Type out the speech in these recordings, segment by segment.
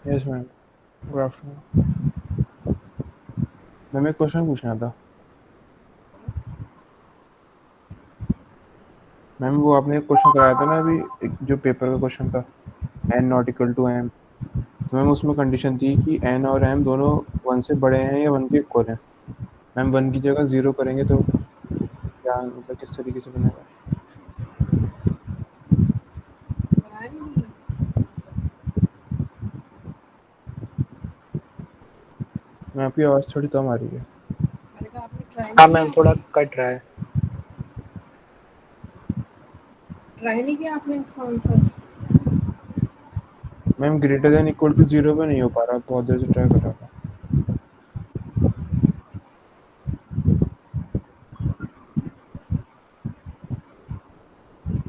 Yes ma'am, good afternoon. Ma'am एक question पूछना था। मैम वो आपने एक क्वेश्चन कराया था ना अभी, एक जो पेपर का क्वेश्चन था, N not equal to M. तो मैम उसमें कंडीशन थी कि एन और एम दोनों वन से बड़े हैं या वन के इक्वल हैं। मैम वन की जगह जीरो करेंगे तो क्या मतलब किस तरीके से बनेगा? मैं आपकी आवाज़ थोड़ी कम आ रही है। हाँ मैम, थोड़ा कट रहा है। ट्राई नहीं किया आपने उसका answer? Ma'am greater than equal to zero पे नहीं हो पा रहा, बहुत देर से ट्राई कर रहा था।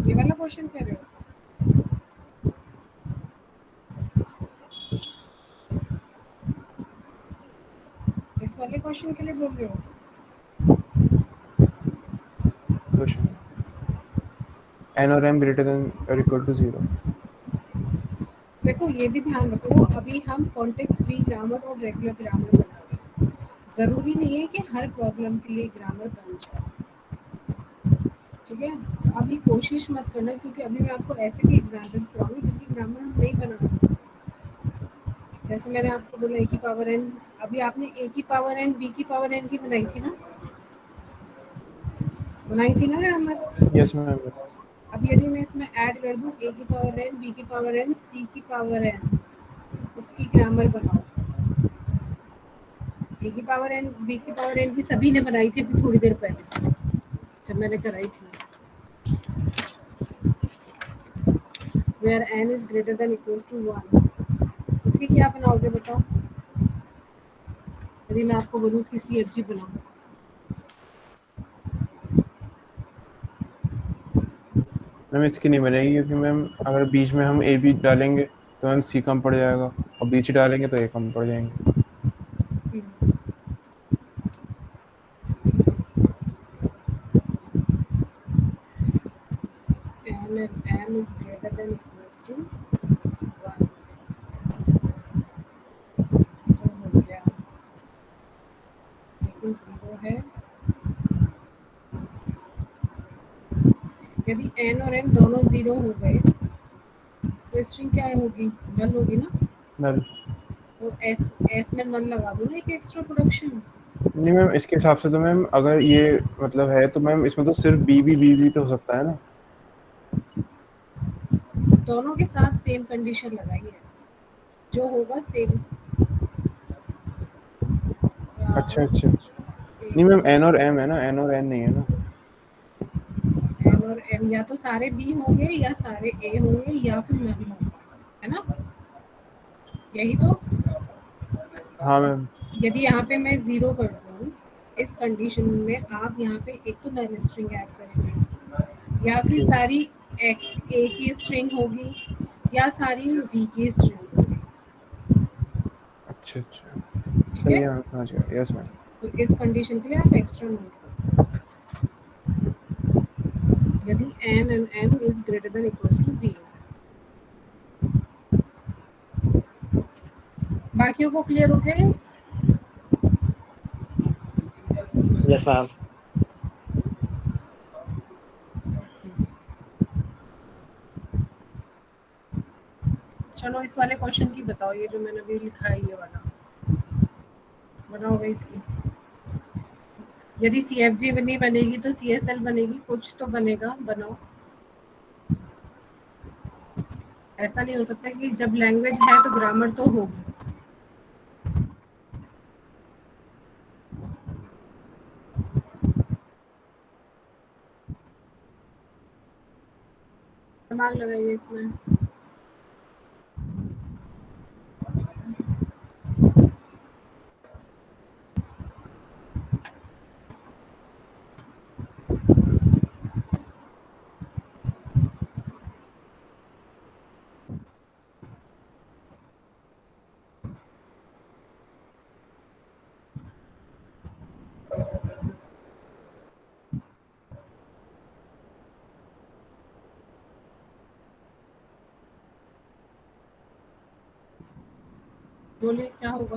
ये वाला क्वेश्चन कह रहे हो? इस वाले क्वेश्चन के लिए बोल रहे हो? क्वेश्चन एन और एम ग्रेटर देन और इक्वल टू जीरो। देखो ये भी ध्यान रखो, अभी हम कॉन्टेक्स्ट फ्री ग्रामर और रेगुलर ग्रामर बना रहे हैं। जरूरी नहीं है कि हर प्रॉब्लम के लिए ग्रामर बन जाए, ठीक है? अभी कोशिश मत करना, क्योंकि अभी मैं आपको ऐसे भी एग्जाम्पल्स कराऊंगी जिनकी ग्रामर हम नहीं बना सकते। जैसे मैंने आपको बोला ए की पावर एन, अभी आपने ए की पावर एन बी की पावर एन की बनाई थी ना, ग्रामर? Yes ma'am. अब यदि मैं इसमें ऐड कर दूं ए की पावर एन बी की पावर एन सी की पावर एन, इसकी ग्रामर बनाओ। ए की पावर एन बी की पावर एन की सभी ने बनाई थी अभी थोड़ी देर पहले जब मैंने कराई थी। Where N is greater than equals to 1, इसकी क्या बनाओगे बताओ? यदि मैं आपको बोलूं इसकी सी एफ जी बनाओ, मैम इसकी नहीं बनेगी, क्योंकि मैम अगर बीच में हम ए बी डालेंगे तो मैम सी कम पड़ जाएगा, और बीच डालेंगे तो ए कम पड़ जाएंगे। N is greater than equals to 1 तो हो गया, लेकिन जीरो है। यदि एन और एम दोनों जीरो हो गए तो स्ट्रिंग क्या होगी? नल होगी ना? नल। तो एस एस में नल लगा दो ना, एक एक्स्ट्रा प्रोडक्शन। नहीं मैम, इसके हिसाब से तो मैम अगर ये मतलब है तो मैम इसमें तो सिर्फ बी भी तो हो सकता है ना। दोनों के साथ सेम कंडीशन लगाई है, जो होगा सेम। अच्छा अच्छा अच्छा। नहीं मैम एन और एम है ना, एन और एन नहीं है ना। एन और एम या तो सारे बी होंगे या सारे ए होंगे या फिर नल होंगे, है ना? यही तो। हाँ मैम। यदि यहाँ पे मैं जीरो कर दूँ इस कंडीशन में, आप यहाँ पे एक तो नल स्ट्रिंग ऐड करेंगे, या फिर ठीक। सारी एक्स ए की स्ट्रिंग होगी या सारी बी की स्ट्रिंग होगी, अच्छा अच्छा, ठीक सही है? है मैम, समझ गया। Yes ma'am. तो इस कंडीशन के लिए आप एक्स्ट्रा नोट करो, यदि N and M is greater than equals to zero. बाकियों को क्लियर हो गए? Yes ma'am. चलो इस वाले क्वेश्चन की बताओ, ये जो मैंने अभी लिखा है ये वाला बनाओगे इसकी। यदि सी एफ जी नहीं बनेगी तो सी एस एल बनेगी, कुछ तो बनेगा, बनाओ। ऐसा नहीं हो सकता कि जब लैंग्वेज है तो ग्रामर तो होगी। दिमाग लगाइए इसमें। बोलिए क्या होगा?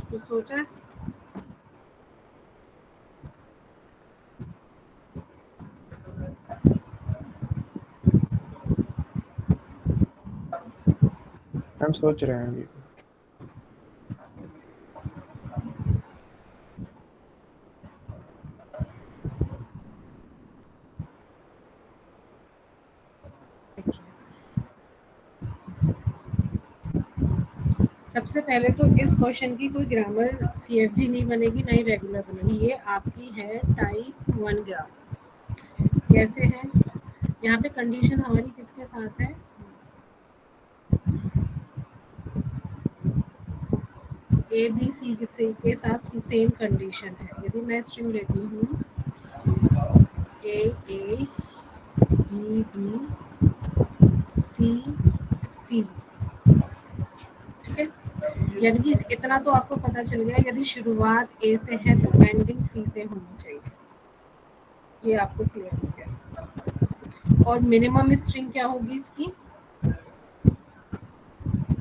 कुछ सोचा है? हम सोच रहे हैं अभी। सबसे पहले तो इस क्वेश्चन की कोई ग्रामर सीएफजी नहीं बनेगी, नहीं रेगुलर बनेगी। ये आपकी है टाइप 1 ग्रामर। कैसे है? यहाँ पे कंडीशन हमारी किसके साथ है? ए बी सी के साथ की सेम कंडीशन है। यदि मैं स्ट्रिंग लेती हूँ ए बी बी सी, ठीक है, यानी कि इतना तो आपको पता चल गया, यदि शुरुआत ए से है तो एंडिंग सी से होनी चाहिए। ये आपको क्लियर हो गया। और मिनिमम स्ट्रिंग क्या होगी इसकी?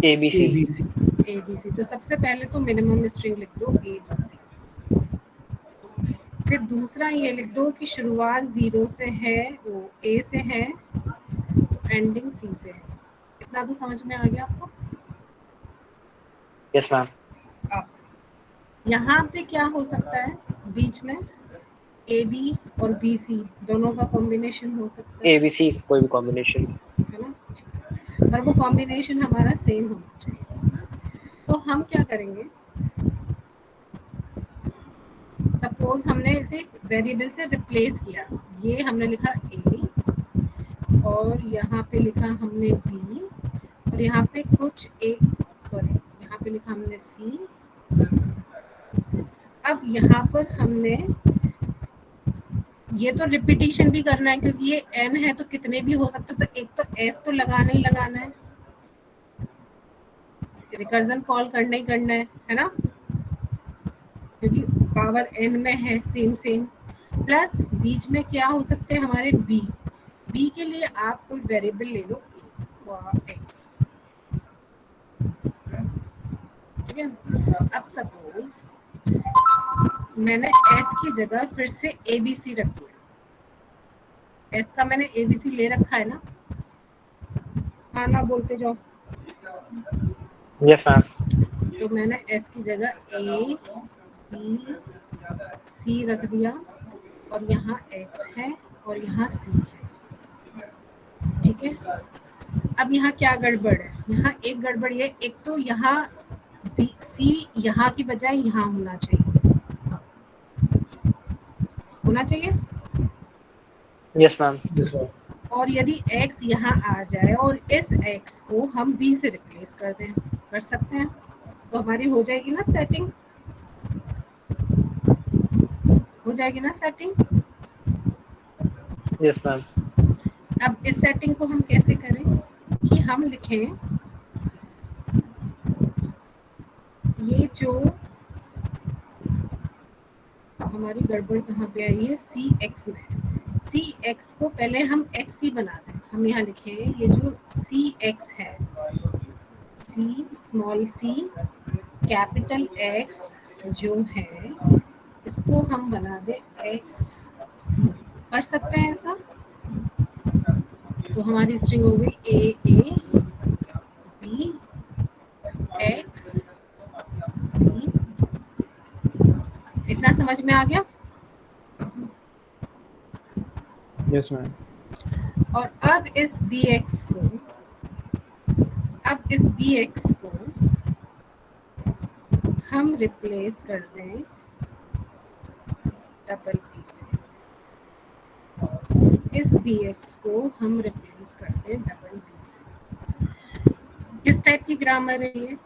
ABC। ABC। तो सबसे पहले तो मिनिमम स्ट्रिंग लिख दो ABC। फिर दूसरा ये लिख दो कि शुरुआत 0 से है, वो A से है, एंडिंग C से है। इतना तो समझ में आ गया आपको? Yes ma'am. अब यहाँ पे क्या हो सकता है बीच में? AB और BC दोनों का कॉम्बिनेशन हो सकता है, ABC कोई भी कॉम्बिनेशन। है ना? पर वो कॉम्बिनेशन हमारा सेम होना चाहिए। तो हम क्या करेंगे, सपोज हमने इसे वेरिएबल से रिप्लेस किया। ये हमने लिखा A और यहाँ पे लिखा हमने B और यहाँ पे कुछ यहाँ पे लिखा हमने C। अब यहाँ पर हमने ये तो रिपीटिशन भी करना है, क्योंकि ये n है तो कितने भी हो सकते, तो एक तो s तो लगाना ही लगाना है, रिकर्जन कॉल करना ही करना है ना, क्योंकि पावर n में है सेम। प्लस बीच में क्या हो सकते हैं हमारे b के लिए आप कोई वेरिएबल ले लो x, ठीक है। अब सपोज मैंने s की जगह फिर से abc रख दिया। s का मैंने abc ले रखा है ना, हाँ ना बोलते जाओ। Yes ma'am. तो मैंने s की जगह a b c रख दिया और यहाँ x है और यहाँ c है, ठीक है। अब यहाँ क्या गड़बड़ है? यहाँ एक गड़बड़ ये, एक तो यहाँ c यहाँ की बजाय यहाँ होना चाहिए। Yes ma'am. और यदि x यहाँ आ जाए और इस x को हम b से रिप्लेस कर दें, कर सकते हैं, तो हमारी हो जाएगी ना सेटिंग, यस मैम। अब इस सेटिंग को हम कैसे करें कि हम लिखें, ये जो हमारी गड़बड़ कहाँ पे आई है, CX में, CX को पहले हम XC बना दें। हम यहाँ लिखें ये जो CX है, C small c capital X जो है, इसको हम बना दे XC। कर सकते हैं ऐसा? तो हमारी स्ट्रिंग हो गई A B X C। इतना समझ में आ गया? Yes ma'am. और अब इस bx को हम रिप्लेस कर दें डबल p से। इस bx को हम रिप्लेस कर दें डबल p से। किस टाइप की ग्रामर है ये?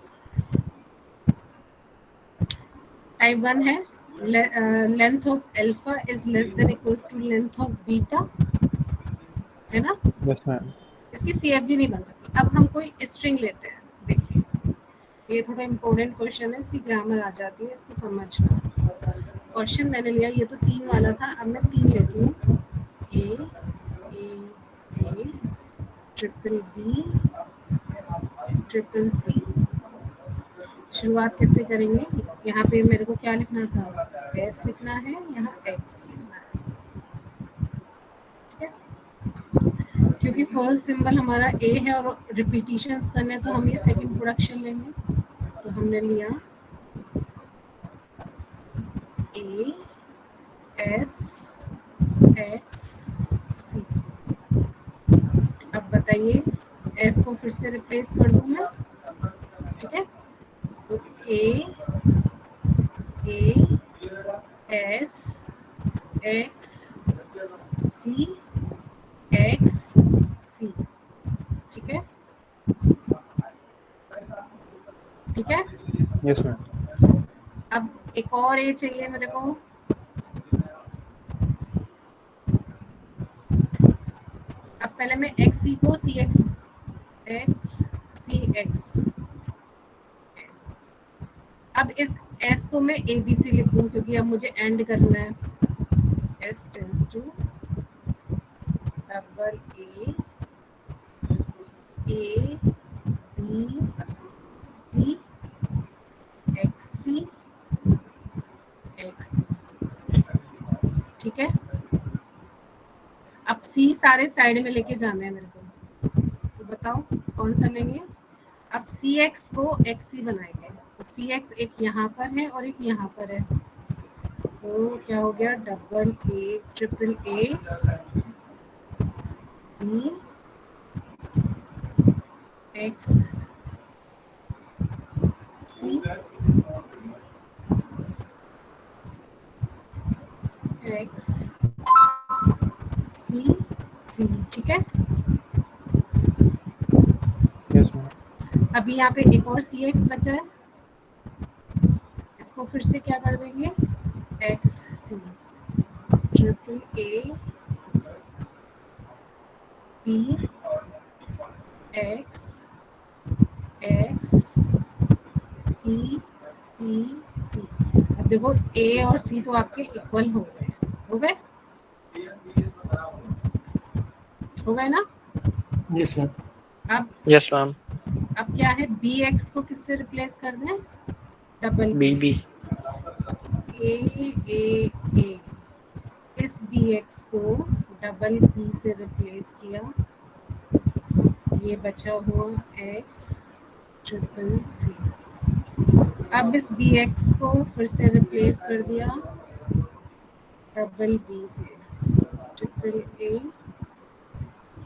टाइप 1 है। Length of alpha is less than equals to length of beta, है ना? Yes ma'am. इसकी CFG नहीं बन सकती। अब हम कोई स्ट्रिंग लेते हैं, देखिए ये थोड़ा इम्पोर्टेंट क्वेश्चन है, इसकी ग्रामर आ जाती है, इसको समझना। क्वेश्चन मैंने लिया, ये तो 3 वाला था, अब मैं 3 लेती हूँ। A triple B triple C. शुरुआत कैसे करेंगे? यहाँ पे मेरे को क्या लिखना था? एस लिखना है, यहाँ एक्स लिखना है, ठीक है? क्योंकि फर्स्ट सिंबल हमारा ए है और रिपीटिशंस करने, तो हम ये सेकंड प्रोडक्शन लेंगे। तो हमने लिया ए एस एक्स सी। अब बताइए, एस को फिर से रिप्लेस कर दूं मैं, ठीक है? तो A S X C X C, ठीक है? ठीक है? Yes ma'am. अब एक और ए चाहिए मेरे को। अब पहले मैं एक्स सी को सी एक्स सी एक्स। अब इस एस को मैं ए बी सी लिख दूं, क्योंकि अब मुझे एंड करना है। S tends to double A B C X, ठीक है? अब सी सारे साइड में लेके जाना है मेरे को, तो बताओ कौन सा लेंगे? अब सी एक्स को एक्स सी बनाएंगे, तो सी एक्स एक यहाँ पर है और एक यहाँ पर है, तो क्या हो गया? Double A triple A B X C X C C, ठीक है? Yes ma'am. अभी यहाँ पे एक और सी एक्स बचा है, इसको फिर से क्या कर देंगे? X C triple A B X X C C C. अब देखो ए और सी तो आपके इक्वल हो गए, हो गए ना? Yes ma'am. अब यस मैम। अब क्या है? बी एक्स को किससे रिप्लेस कर दें? Double B B. ए इस बी एक्स को डबल बी से रिप्लेस किया, ये बचा हुआ एक्स ट्रिपल सी। अब इस बी एक्स को फिर से रिप्लेस कर दिया डबल बी से, triple A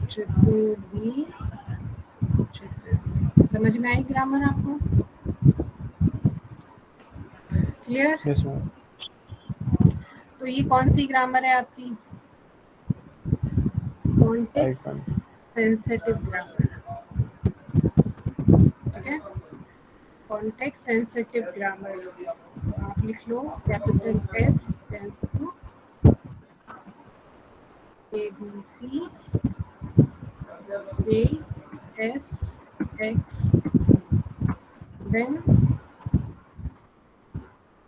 triple B triple C. समझ में आई ग्रामर आपको? क्लियर? Yes ma'am. तो ये कौन सी ग्रामर है आपकी? कॉन्टेक्स्ट सेंसिटिव ग्रामर, ठीक है? कॉन्टेक्स्ट सेंसिटिव ग्रामर आप लिख लो, capital S tends to A B C A S X C, then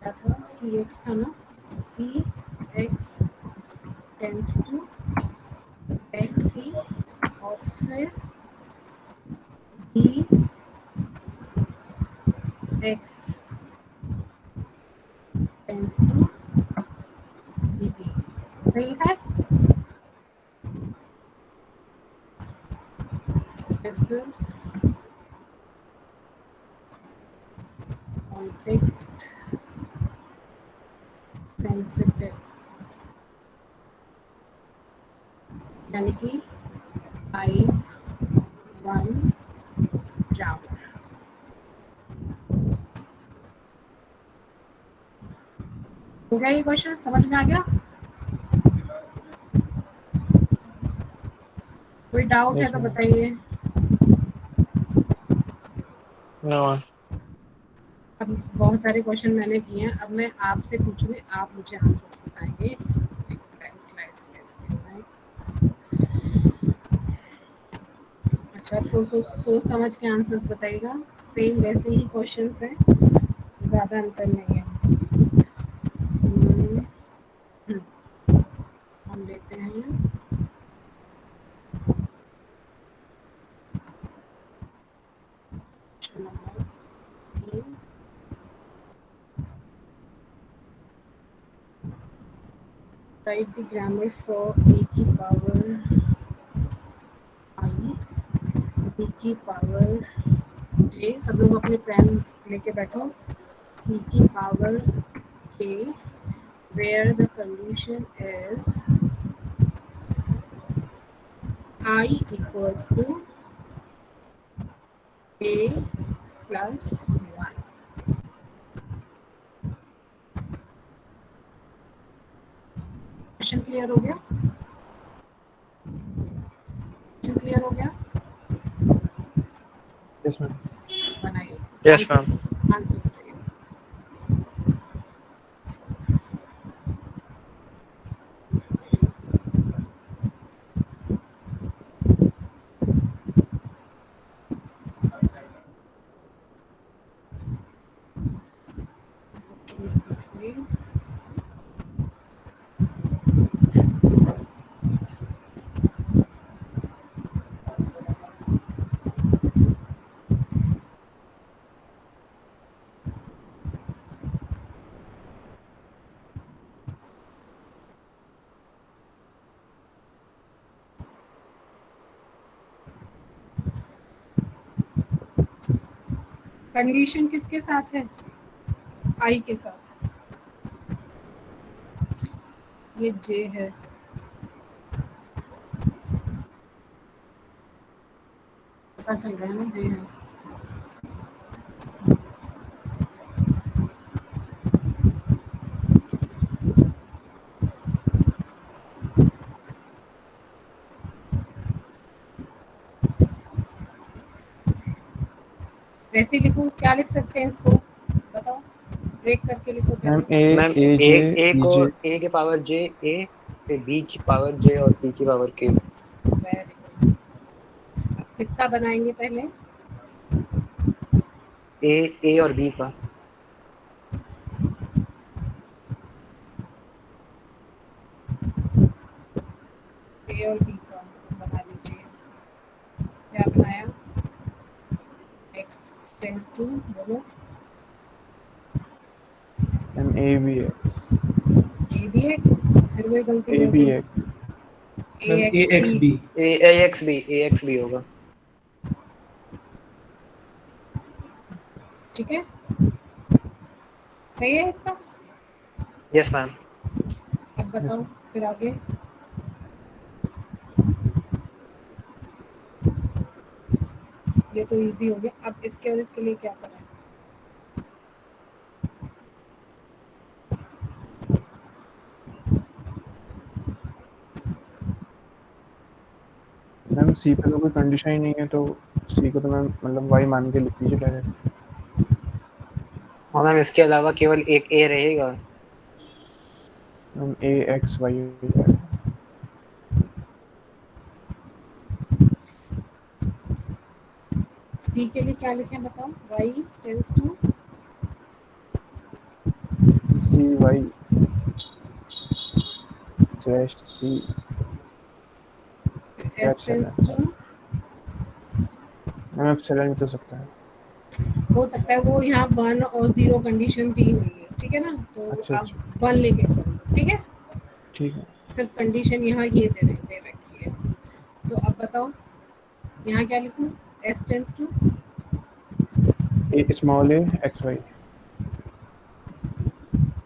क्या था? सी एक्स था ना? C X tends to X C, और फिर B X tends to B B. सही है? This is context sensitive, यानी कि I1 ग्रामर। हो गया ये क्वेश्चन? समझ में आ गया? कोई डाउट है तो बताइए। नो। अब बहुत सारे क्वेश्चन मैंने किए हैं, अब मैं आपसे पूछूंगी, आप मुझे आंसर्स बताएंगे। आप सोच समझ के आंसर्स बताइएगा। सेम वैसे ही क्वेश्चंस हैं, ज़्यादा अंतर नहीं है। हम लेते हैं number 3। Write the grammar for a की power I, b की power j। सब लोग अपने पेन लेके बैठो। c की power k, where the condition is I equals to a plus 1। Question clear हो गया? क्वेश्चन क्लियर हो गया? Yes ma'am. बनाइए। Yes, ma'am. आंसर बताइए इसका। कंडीशन किसके साथ है? आई के साथ। ये जे है। पता चल रहा है ना, जे है। वैसे लिखो, क्या लिख सकते हैं इसको बताओ, ब्रेक करके लिखो। क्या मैम लिख सकते ma'am A A J A B को जे। ए के पावर जे ए, फिर बी की पावर जे और सी की पावर के। हैं? Very good। अब किसका बनाएंगे पहले? ए और बी का। ए और बी का बना लीजिए। क्या बनाया? एक्स टेंस टू, बोलो। Ma'am A B X. A B X, फिर वही गलती ए कर बी दी। X. A ma'am A X X B. B. A X B होगा। ठीक है, सही है इसका। Yes ma'am. अब बताओ फिर आगे। ये तो इजी हो गया। अब इसके और इसके लिए क्या करें? मैम सी पे तो कोई कंडीशन ही नहीं है, तो सी को तो मैम मतलब वाई मान के लिख लीजिए डायरेक्ट। और मैम इसके अलावा केवल एक ए रहेगा। मैम ए एक्स वाई हो जाएगा। सी के लिए क्या लिखें बताओ? Y tends to C Y slash C S tends epsilon. To. Ma'am epsilon भी तो सकता है। हो सकता है वो यहाँ 1 और 0 कंडीशन दी हुई है, ठीक है ना, तो अच्छा आप अच्छा 1 लेके चलो। ठीक है, ठीक है। सिर्फ कंडीशन यहाँ ये दे रखी है। तो अब बताओ यहाँ क्या लिखूँ? S tends to A small A X Y.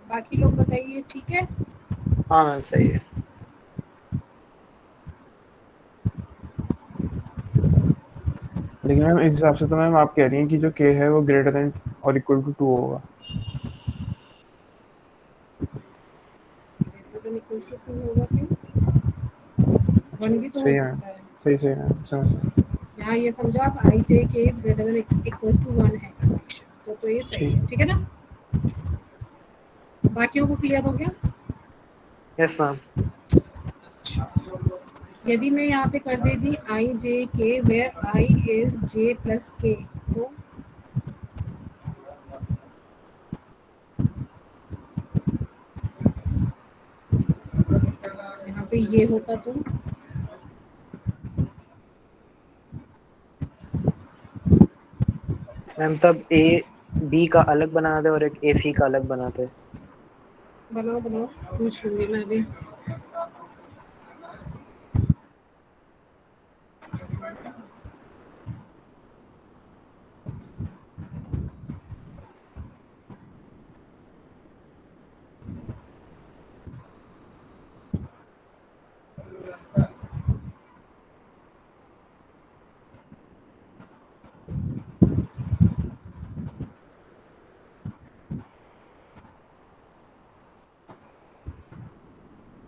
बाकी लोग बताइए। ठीक है, हाँ मैम सही है। लेकिन मैम इस हिसाब से तो मैम आप कह रही हैं कि जो के है वो ग्रेटर देन और इक्वल टू 2 होगा। इक्वल्स टू 2 होगा क्यों? 1 भी तो हो सही है मैम, सकता है। सही सही मैम, समझ गया। यहाँ ये समझो आप I J K is greater than equals to 1 है कंडीशन, तो ये सही है। ठीक है ना, बाकियों को क्लियर हो गया? Yes ma'am. यदि मैं यहाँ पे कर देती I J K where I is J plus K, तो यहाँ पे ये होता तो मैम तब ए बी का अलग बनाते और एक ए सी का अलग बनाते। बनाओ बनाओ, पूछ लूंगी मैं भी।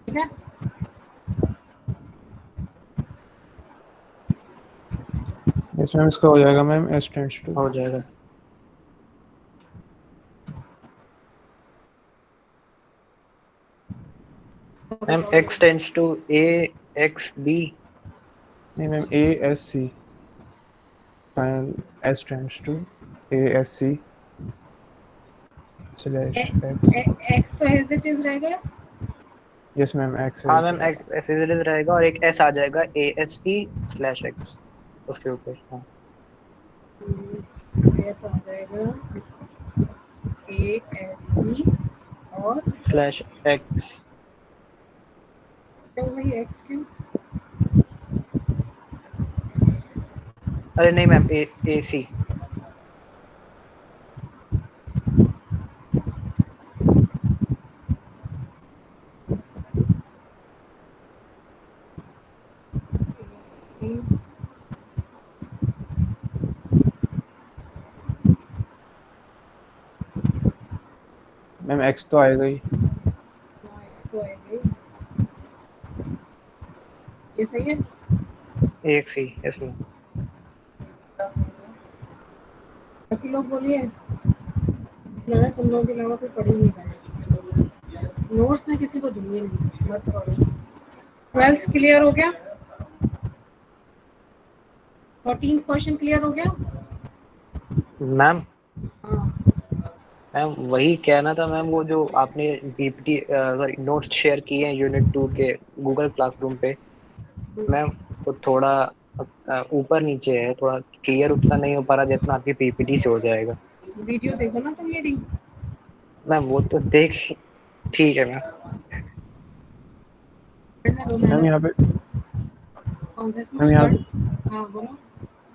ठीक है, यस मैम, इसका हो जाएगा मैम एस टेंड्स टू। हो जाएगा। Ma'am X tends to A X B. नहीं ma'am, A S C, final S tends to A S C slash X. X तो एज इट इज रहेगा। यस मैम, एक्स हाँ S. Ma'am X S is रहेगा और एक S आ जाएगा A S C slash X उसके ऊपर। हाँ एस आ जाएगा ए एस सी और स्लैश एक्स। तो वही एक्स क्यों? अरे नहीं मैम ए ए सी। मैम एक्स तो आएगा ही। तो आएगा ही। ये सही है। एक सी यस मैम। बाकी लोग बोलिए, मैंने तुम लोगों के अलावा कोई पढ़ ही नहीं रहा। नोट्स में किसी को दूंगी नहीं, मत पढ़ो। 12th क्लियर हो गया? 14th क्वेश्चन क्लियर हो गया? मैम हाँ मैम वही कहना था मैम, वो जो आपने पीपीटी सॉरी नोट्स शेयर किए हैं यूनिट 2 के गूगल क्लासरूम पे, मैम वो थोड़ा ऊपर नीचे है, थोड़ा क्लियर उतना नहीं हो पा रहा जितना आपकी पीपीटी से हो जाएगा। वीडियो देखो ना तुम मेरी। मैम वो तो देख ठीक है मैम। पढ़ने दो, मैम मेहनत। यहाँ पे, कौन सा इसमें मैम यहाँ स्टार्ट? हाँ बोलो।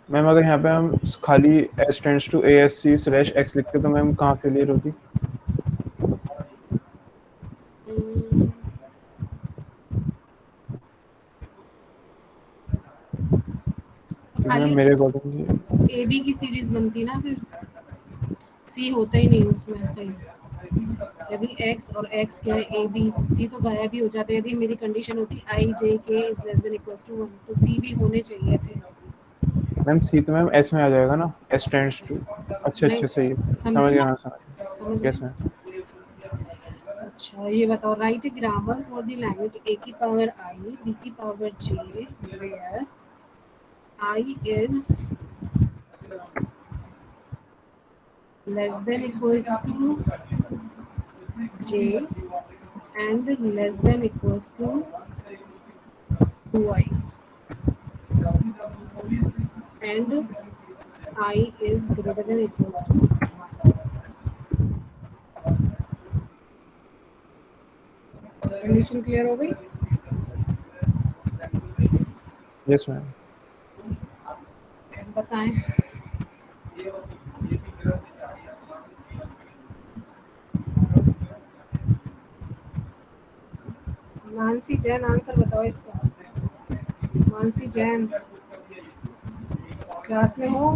मैम अगर यहाँ पे हम खाली S tends to A S C slash X लिखते तो मैम कहाँ फेलियर होती? मैम खाली मेरे अकॉर्डिंग ए बी की सीरीज बनती ना, फिर सी होता ही नहीं उसमें कहीं। यदि x और x क्या है ए बी, सी तो गायब ही हो जाते। यदि मेरी कंडीशन होती I J K is less than equals to 1, तो सी भी होने चाहिए थे। मैम सी तो मैम एस में आ जाएगा ना, एस टेंड्स टू। अच्छा नहीं, अच्छा, सही है, समझे समझ गया ना? मैं, समझ समझ गया। यस गए? मैम। अच्छा ये बताओ, write grammar for the language A की पावर आई बी की power J where I is less than equals to j and less than equals to 2i and I is greater than equals to 1। Condition clear हो गई? Yes ma'am. बताएं। Mansi Jain answer बताओ इसका। Mansi Jain class में हो?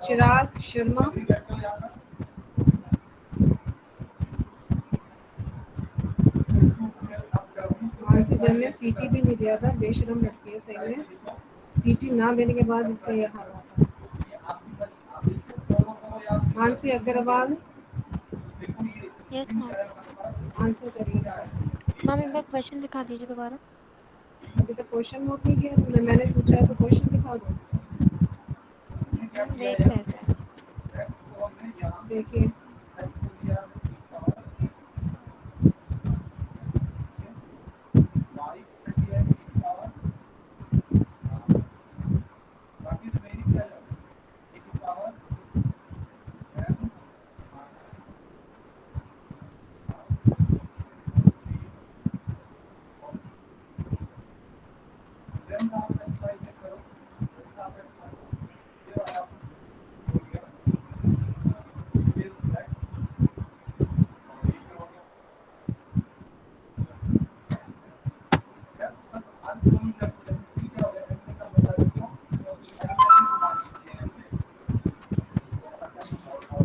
चिराग शर्मा, मानसी जैन ने सीटी भी नहीं दिया था, बेशरम लड़की है सही में। सीटी ना देने के बाद इसका ये हाल आता है। Mansi Agarwal yes ma'am. Answer करिए इसका। मैम एक बार क्वेश्चन दिखा दीजिए दोबारा। अभी तो क्वेश्चन नोट नहीं किया तुमने, मैंने पूछा है तो क्वेश्चन दिखा दो। मैम देख रहे थे। देखिए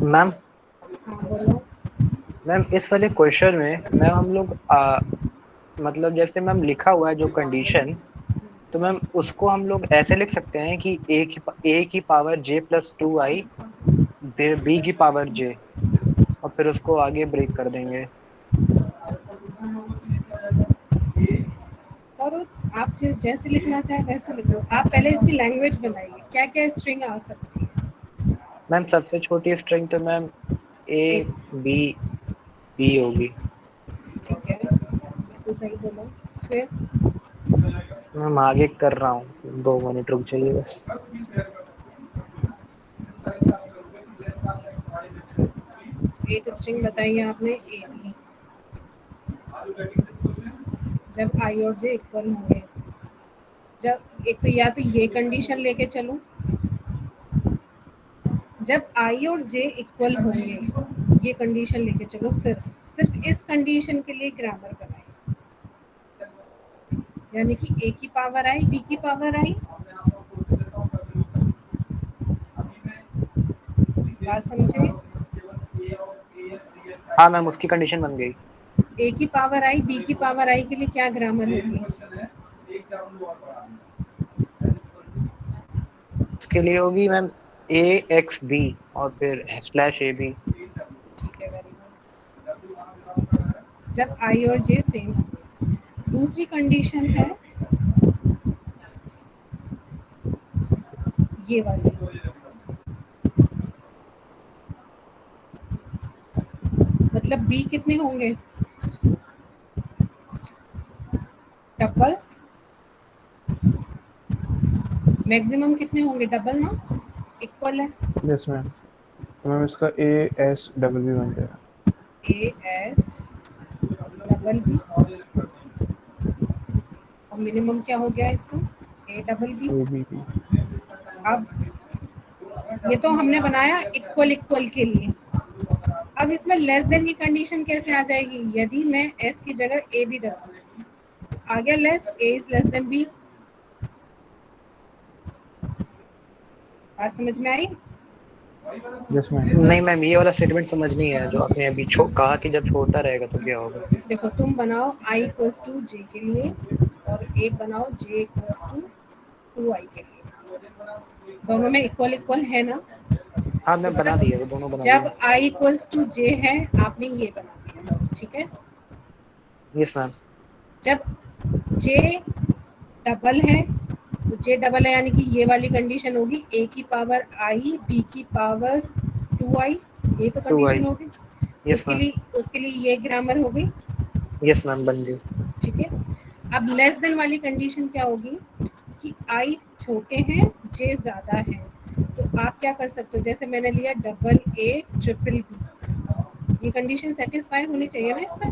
मैम हाँ बोलो। मैम इस वाले क्वेश्चन में मैम हम लोग मतलब जैसे मैम लिखा हुआ है जो कंडीशन, तो मैम उसको हम लोग ऐसे लिख सकते हैं कि ए की power j plus 2i B की पावर j, और फिर उसको आगे ब्रेक कर देंगे। और आप जैसे लिखना चाहे वैसे लिखो। आप पहले इसकी लैंग्वेज बनाइए, क्या क्या स्ट्रिंग आ सकती है। मैम सबसे छोटी स्ट्रिंग तो मैम ए एक, बी बी होगी। ठीक है बिल्कुल सही बोलो। फिर मैम आगे कर रहा हूँ, 2 मिनट रुक जाइए बस। एक स्ट्रिंग बताइए आपने ए बी। जब आई और जे इक्वल होंगे, जब एक तो या तो ये कंडीशन लेके चलो, जब आई और जे इक्वल होंगे ये कंडीशन लेके चलो। सिर्फ सिर्फ इस कंडीशन के लिए ग्रामर बनाए, यानी कि ए की पावर आई बी की पावर आई। बात समझे। हाँ मैम उसकी कंडीशन बन गई। ए की पावर आई बी की पावर आई के लिए क्या ग्रामर होगी। उसके लिए होगी मैम ए एक्स बी और फिर स्लैश ए बी। ठीक है वेरी गुड। जब आई और जे सेम होंगे, दूसरी कंडीशन है ये वाली। मतलब बी कितने होंगे, डबल। मैक्सिमम कितने होंगे, डबल ना, इक्वल है। Yes ma'am. तो मैम इसका ए एस डबल बी बन जाएगा। ए एस डबल बी, और मिनिमम क्या हो गया इसका, A double B. A B B. अब ये तो हमने बनाया इक्वल इक्वल के लिए। अब इसमें लेस देन की कंडीशन कैसे आ जाएगी, यदि मैं एस की जगह ए बी रखूं, आ गया less, A is less than B. बात समझ में आई। Yes ma'am. नहीं मैम ये वाला स्टेटमेंट समझ नहीं है जो आपने अभी कहा कि जब छोटा रहेगा तो क्या होगा। देखो तुम बनाओ i इक्वल्स टू जे के लिए, और एक बनाओ j इक्वल्स टू 2i के लिए। दोनों में इक्वल इक्वल है ना। हाँ मैं बना दिया, वो दोनों बना जब दिया। i इक्वल्स टू j है, आपने ये बना दिया, ठीक है। Yes ma'am. जब j डबल है, तो j डबल है यानी कि ये वाली कंडीशन होगी a की पावर i b की पावर 2i, ये तो 2i। कंडीशन होगी। Yes ma'am. उसके लिए ये ग्रामर हो गई, यस मैम बन गई। ठीक है। अब लेस देन वाली कंडीशन क्या होगी कि i छोटे हैं j ज्यादा है, तो आप क्या कर सकते हो, जैसे मैंने लिया डबल a ट्रिपल b, ये कंडीशन सेटिस्फाई होनी चाहिए ना इसमें।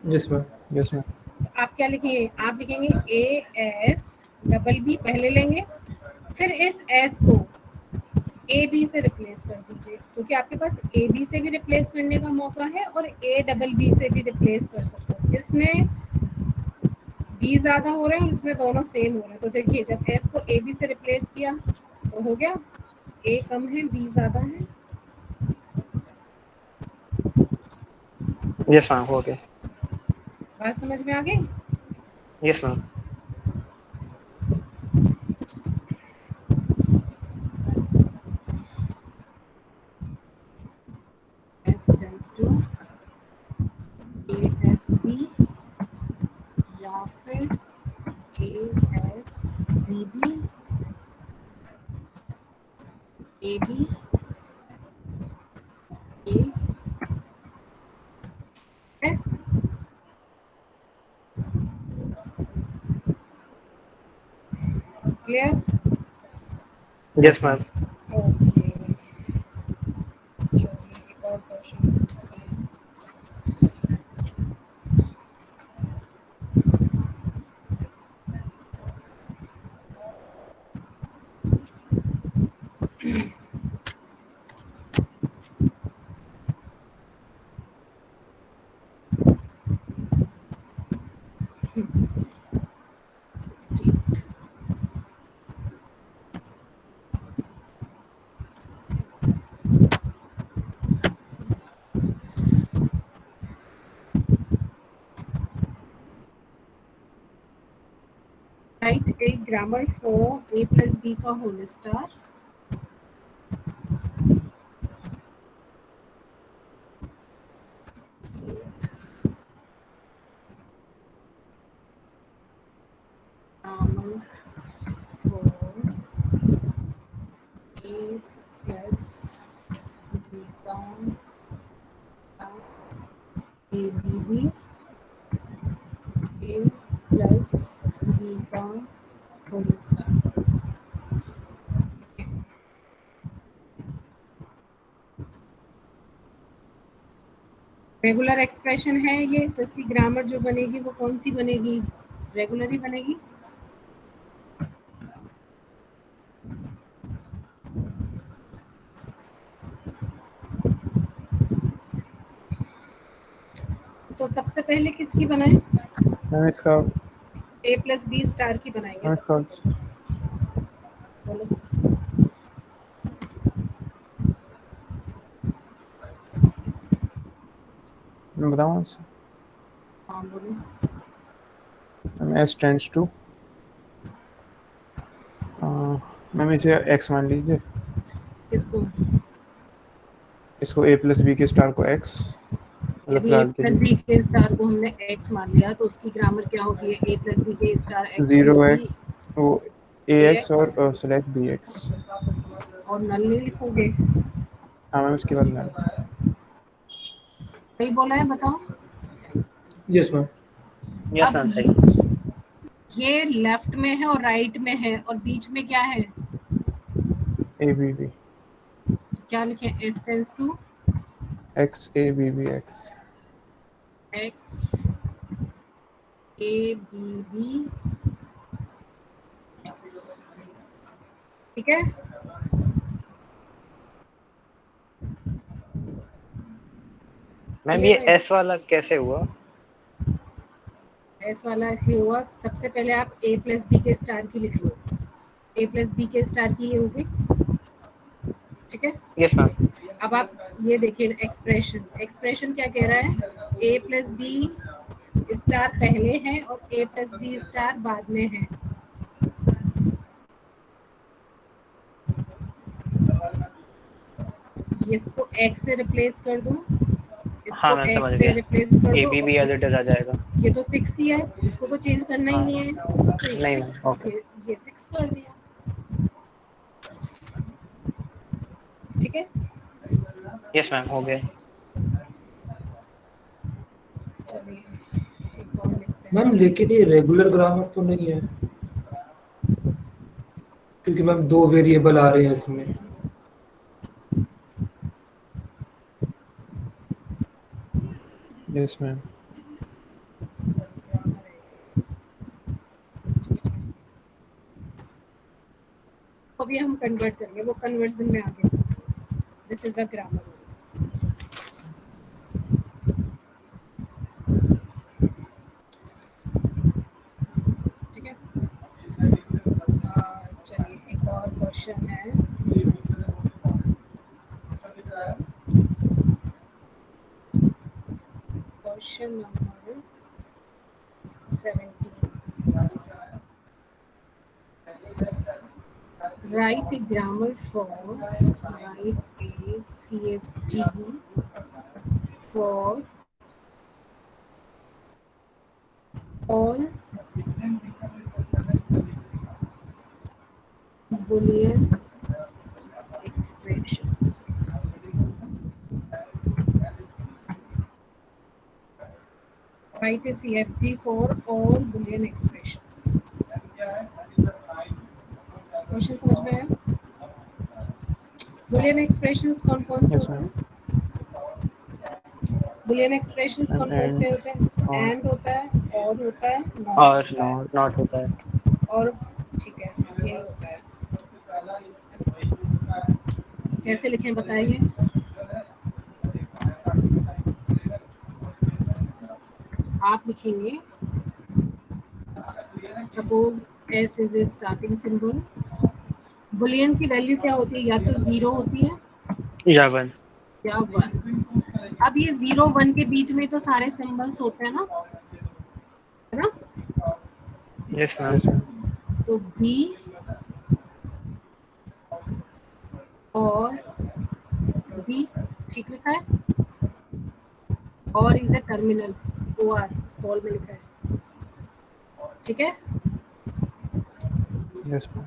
Yes ma'am. Yes ma'am. तो आप क्या लिखेंगे, आप लिखेंगे a s डबल b पहले लेंगे, फिर इस s को ए बी से रिप्लेस कर दीजिए, क्योंकि आपके पास ए बी से भी रिप्लेस करने का मौका है और ए डबल बी से भी रिप्लेस कर सकते हो। इसमें बी ज्यादा हो रहे हैं और इसमें दोनों सेम हो रहे हैं। तो देखिए जब एस को ए बी से रिप्लेस किया तो हो गया ए कम है बी ज्यादा है। यस मैम हो गया। बात समझ में आ गई। Yes ma'am. प्लस बी या फिर A S B B A B A है क्लियर? Yes ma'am. ओके, चलिए एक और question. Write a grammar for a plus b का whole star. Grammar for a plus b का a b b a plus b का whole star. Regular expression है ये, तो इसकी ग्रामर जो बनेगी वो कौन सी बनेगी? रेगुलर ही बनेगी। तो सबसे पहले किसकी बनाए? मैम इसका ए प्लस बी स्टार की बनाएंगे सबसे पहले। बोलो। मैं बताऊँ आंसर? हाँ बोलो। Ma'am S tends to, ma'am इसे एक्स मान लीजिए, किसको? इसको ए प्लस बी के स्टार को एक्स, मतलब यदि ए फिलहाल के प्लस लिए बी के स्टार को हमने एक्स मान लिया तो उसकी ग्रामर क्या होगी? ए प्लस बी के स्टार एक्स जीरो प्लस है बी वो ए एक्स AX और स्लैश बी एक्स। और नल नहीं लिखोगे? हाँ मैम उसके बाद मैम सही बोला है, बताओ। Yes ma'am. यस अब मैम सही। ये लेफ्ट में है और राइट में है और बीच में क्या है? ए बी बी क्या लिखे? S tends to X A B B X. X A B B X. ठीक है। मैम ये एस वाला कैसे हुआ? एस वाला इसलिए हुआ, सबसे पहले आप ए प्लस बी के स्टार की लिख लो। ए प्लस बी के स्टार की ये होगी, ठीक है। Yes ma'am. अब आप ये देखिए एक्सप्रेशन, एक्सप्रेशन क्या कह रहा है? ए प्लस बी स्टार पहले है और ए प्लस बी स्टार बाद में है। इसको एक्स से रिप्लेस कर दो, हाँ इसको मैम समझ एक्स से गया। रिप्लेस कर ए दो। बी भी एज इट इज आ जाएगा। ये तो फिक्स ही है, इसको तो चेंज करना ही हाँ। नहीं है, तो नहीं मैम ओके। ये फिक्स कर दिया, ठीक है। यस मैम हो गया। चलिए एक और लिखते हैं। मैम लेकिन ये रेगुलर ग्रामर तो नहीं है, क्योंकि मैम दो वेरिएबल आ रहे हैं इसमें। Yes ma'am. अभी हम कन्वर्ट करेंगे, वो कन्वर्जन में आगे चलते। दिस इज द ग्रामर, ठीक है। चलिए एक और क्वेश्चन है। Question number 17। Write a grammar for write a CFG for Boolean expressions. Write a CFG for all Boolean expressions. Question समझ में आया? Boolean expressions कौन कौन से Yes, होते ma'am. हैं? Boolean expressions And- कौन कौन से होते हैं? और- And होता है, or होता है, not और होता है, नॉट होता है। और ठीक है ये होता है। कैसे लिखें बताइए? आप लिखेंगे suppose S is a starting symbol. Boolean की वैल्यू क्या होती है? या तो 0 होती है या 1। या 1। अब ये 0 1 के बीच में तो सारे सिंबल्स होते हैं ना, है ना? Yes ma'am. Yes, ma'am. तो B और B ठीक लिखा है, और is a terminal OR small में लिखा है, ठीक है? Yes, ma'am.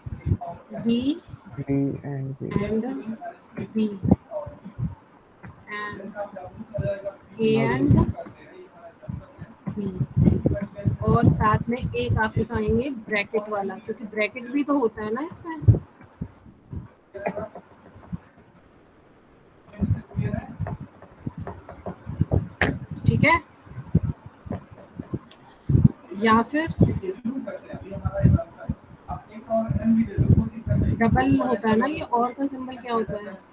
B B and B. and B and A and B, और साथ में एक आप लिखाएंगे ब्रैकेट वाला, क्योंकि ब्रैकेट भी तो होता है ना इसमें। ठीक है? या फिर डबल होता है ना ये, और का सिंबल क्या होता है?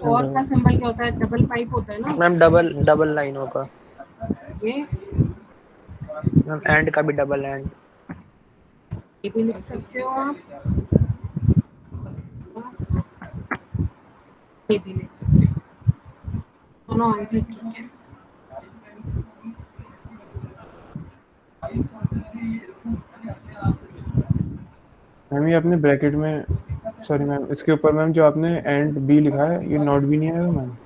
और का सिंबल क्या होता है? डबल पाइप होता है ना मैम डबल लाइन होगा। ये। मैम एंड का भी डबल एंड। ये भी लिख सकते हो आप, ये भी लिख सकते हो, दोनों आंसर ठीक है। मैम ये आपने ब्रैकेट में, सॉरी मैम, इसके ऊपर मैम जो आपने एंड बी लिखा है, ये नॉट भी नहीं आएगा मैम?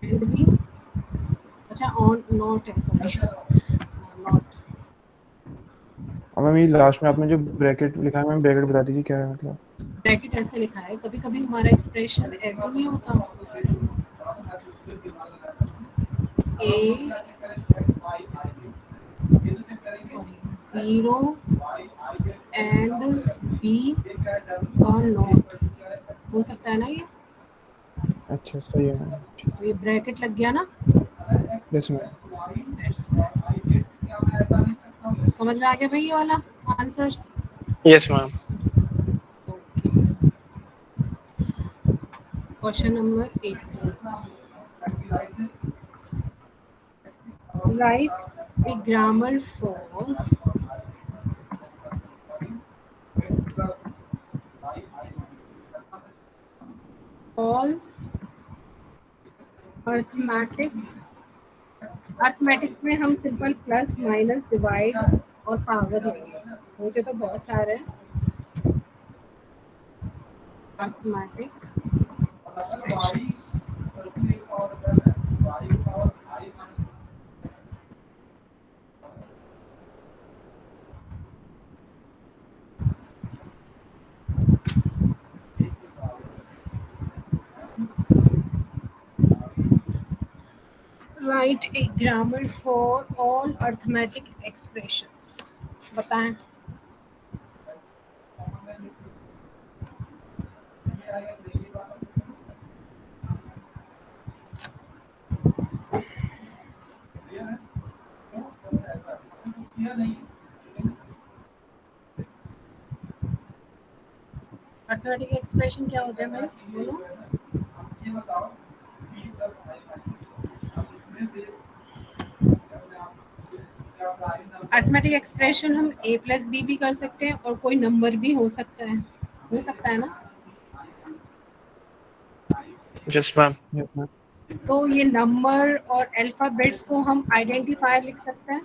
एंड भी, अच्छा ऑन नॉट है, सॉरी नॉट। और मैम ये लास्ट में आपने जो ब्रैकेट लिखा है, मैम ब्रैकेट बता दीजिए क्या है मतलब? ब्रैकेट ऐसे लिखा है, कभी कभी हमारा एक्सप्रेशन ऐसे नहीं होता, ए सॉरी 0 एंड बी और नॉट हो सकता है ना ये, अच्छा सही है मैम। तो ये ब्रैकेट लग गया ना। Yes ma'am. समझ में आ गया भाई ये वाला answer? Yes ma'am. Question number 8, right A grammar for all arithmetic. Arithmetic में हम सिंपल प्लस माइनस डिवाइड और पावर लेंगे, होते तो बहुत सारे arithmetic expressions. Write a grammar for all arithmetic expressions. बताएं। अर्थमेटिक एक्सप्रेशन क्या होता है भाई, बोलो? अर्थमेटिक एक्सप्रेशन हम a प्लस बी भी कर सकते हैं, और कोई नंबर भी हो सकता है ना? Yes ma'am. Yes ma'am. तो ये नंबर और अल्फाबेट्स को हम आइडेंटिफायर लिख सकते हैं,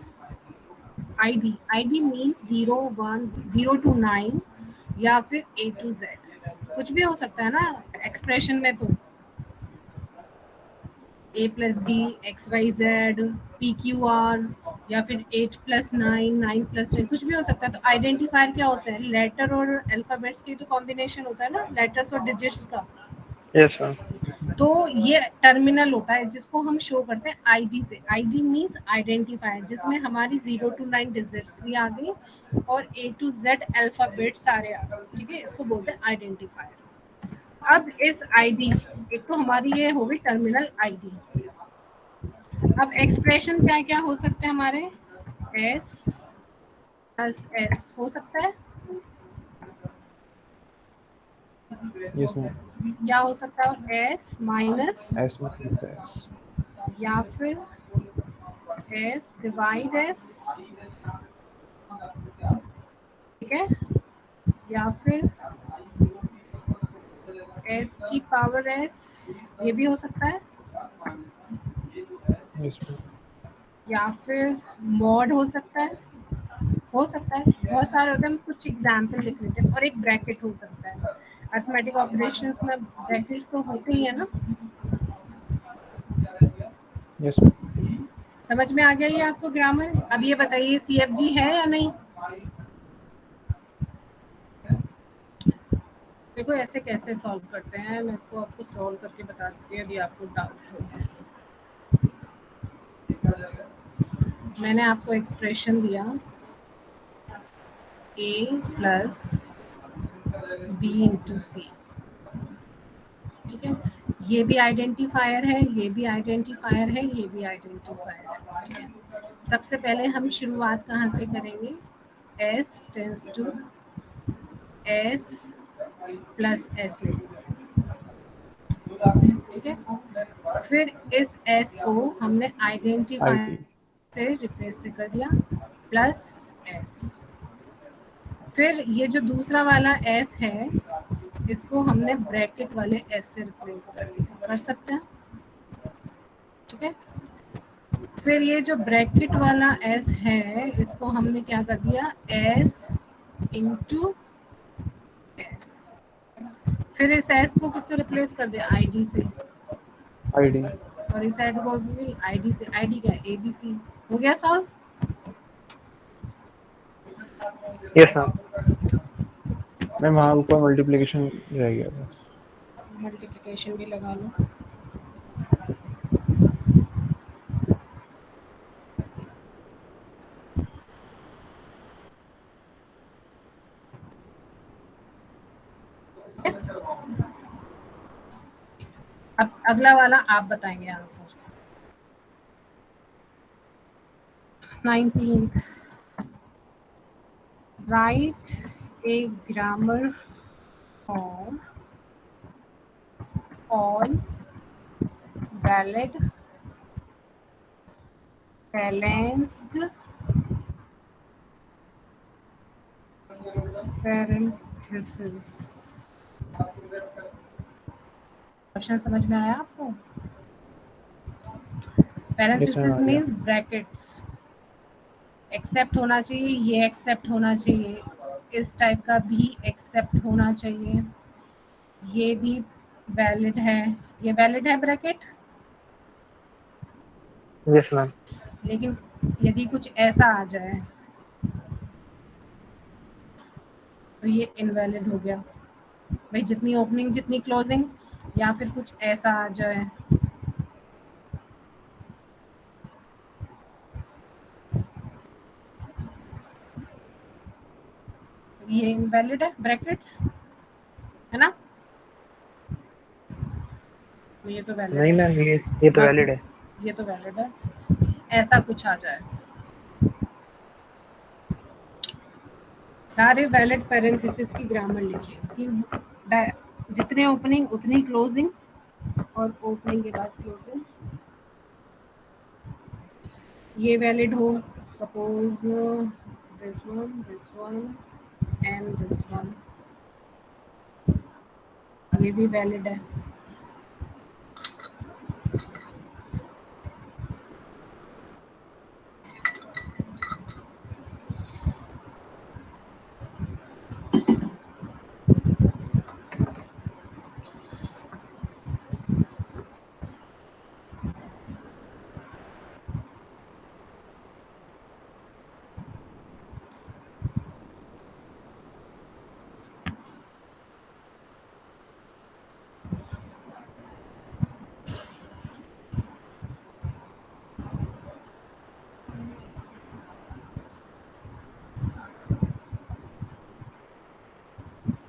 आईडी मीन्स 0 1 0 to 9 या फिर A to Z, कुछ भी हो सकता है ना एक्सप्रेशन में। तो A plus B XYZ PQR या फिर 8+9, 9+10, कुछ भी हो सकता है। तो आइडेंटिफायर क्या होता है? लेटर और अल्फाबेट्स की तो कॉम्बिनेशन होता है ना, लेटर्स और डिजिट्स का। Yes ma'am. तो ये टर्मिनल होता है जिसको हम शो करते हैं आईडी से। आईडी मींस आइडेंटिफायर, जिसमें हमारी 0 to 9 डिजिट्स भी आ गई और A to Z अल्फाबेट सारे आ गए, ठीक है। इसको बोलते हैं आइडेंटिफायर। अब इस आईडी, एक तो हमारी ये हो गई टर्मिनल आईडी। अब एक्सप्रेशन क्या क्या हो सकते हैं हमारे? एस प्लस एस हो सकता है, यस मैम। क्या हो सकता है? और S minus, S minus S. या फिर एस डिवाइड एस, ठीक है, या फिर एस की पावर एस, ये भी हो सकता है। Yes ma'am. या फिर मॉड हो सकता है, हो सकता है, बहुत सारे होते हैं। हम कुछ एग्जाम्पल लिख लेते हैं। और एक ब्रैकेट हो सकता है। अर्थमेटिक ऑपरेशंस में ब्रैकेट्स तो होते ही है ना। Yes ma'am. समझ में आ गया ये आपको ग्रामर? अब ये बताइए CFG है या नहीं? देखो ऐसे कैसे सॉल्व करते हैं, मैं इसको आपको सॉल्व करके बता देती हूँ यदि आपको डाउट हो। मैंने आपको एक्सप्रेशन दिया A प्लस B इंटू सी, ठीक है। ये भी आइडेंटिफायर है, ये भी आइडेंटिफायर है, ये भी आइडेंटिफायर है, ठीक है। सबसे पहले हम शुरुआत कहाँ से करेंगे? S tends to S plus S लेंगे, ठीक है। फिर इस S को हमने आइडेंटिफायर आईडी। से रिप्लेस कर दिया, प्लस S। फिर ये जो दूसरा वाला S है, इसको हमने ब्रैकेट वाले S से रिप्लेस कर दिया, कर सकते हैं, ठीक है। फिर ये जो ब्रैकेट वाला S है, इसको हमने क्या कर दिया? S into S। फिर इस S को किससे रिप्लेस कर दिया? ID से। आईडी। और इस साइड को भी ID से। ID क्या है? ABC। हो गया सॉल्व? Yes ma'am. मैम वहाँ ऊपर मल्टीप्लिकेशन रह गया बस। मल्टीप्लिकेशन भी लगा लो। अब अगला वाला आप बताएंगे answer. 19th, write a grammar for all valid balanced parentheses। Question समझ में आया आपको? यस मैम पैरेंथेसिस आ गया। Means brackets. एक्सेप्ट होना चाहिए, ये एक्सेप्ट होना चाहिए, इस टाइप का भी एक्सेप्ट होना चाहिए, ये भी वैलिड है, ये वैलिड है ब्रैकेट। Yes ma'am. लेकिन यदि कुछ ऐसा आ जाए तो ये इनवैलिड हो गया भाई। जितनी ओपनिंग जितनी क्लोजिंग, या फिर कुछ ऐसा आ जाए, ये इनवैलिड है ब्रैकेट्स, है ना। तो ये तो वैलिड नहीं है। मैम, ये तो हाँ, वैलिड है। ये तो वैलिड है। ऐसा कुछ आ जाए, सारे वैलिड पैरेंथेसिस की ग्रामर लिखिए कि जितने ओपनिंग उतनी क्लोजिंग, और ओपनिंग के बाद क्लोजिंग, ये वैलिड हो। Suppose this one and this one, ये भी वैलिड है।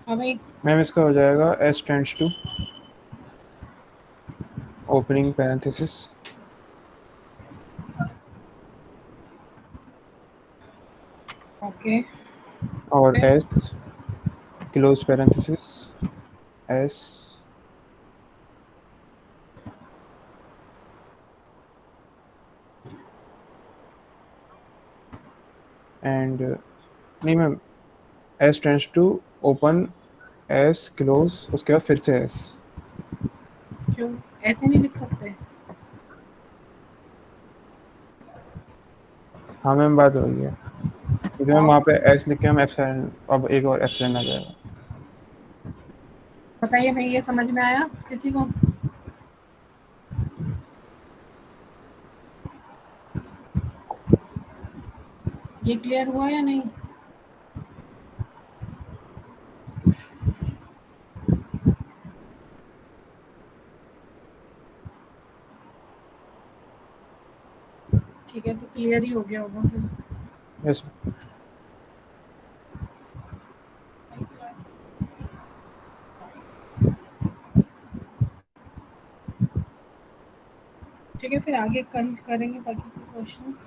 अब एक मैम इसका हो जाएगा s tends to opening parenthesis okay और s close parenthesis s and नहीं ma'am s tends to open s close उसके बाद फिर से s। क्यों ऐसे नहीं लिख सकते? हाँ मैम बात हो गई है क्योंकि मैम वहाँ पे s लिख के हम एप्सिलॉन अब एक और एप्सिलॉन आ जाएगा। बताइए भाई, ये समझ में आया किसी को? ये क्लियर हुआ या नहीं? ठीक है, तो क्लियर ही हो गया होगा फिर। यस ठीक है, फिर आगे कल करेंगे बाकी के क्वेश्चंस।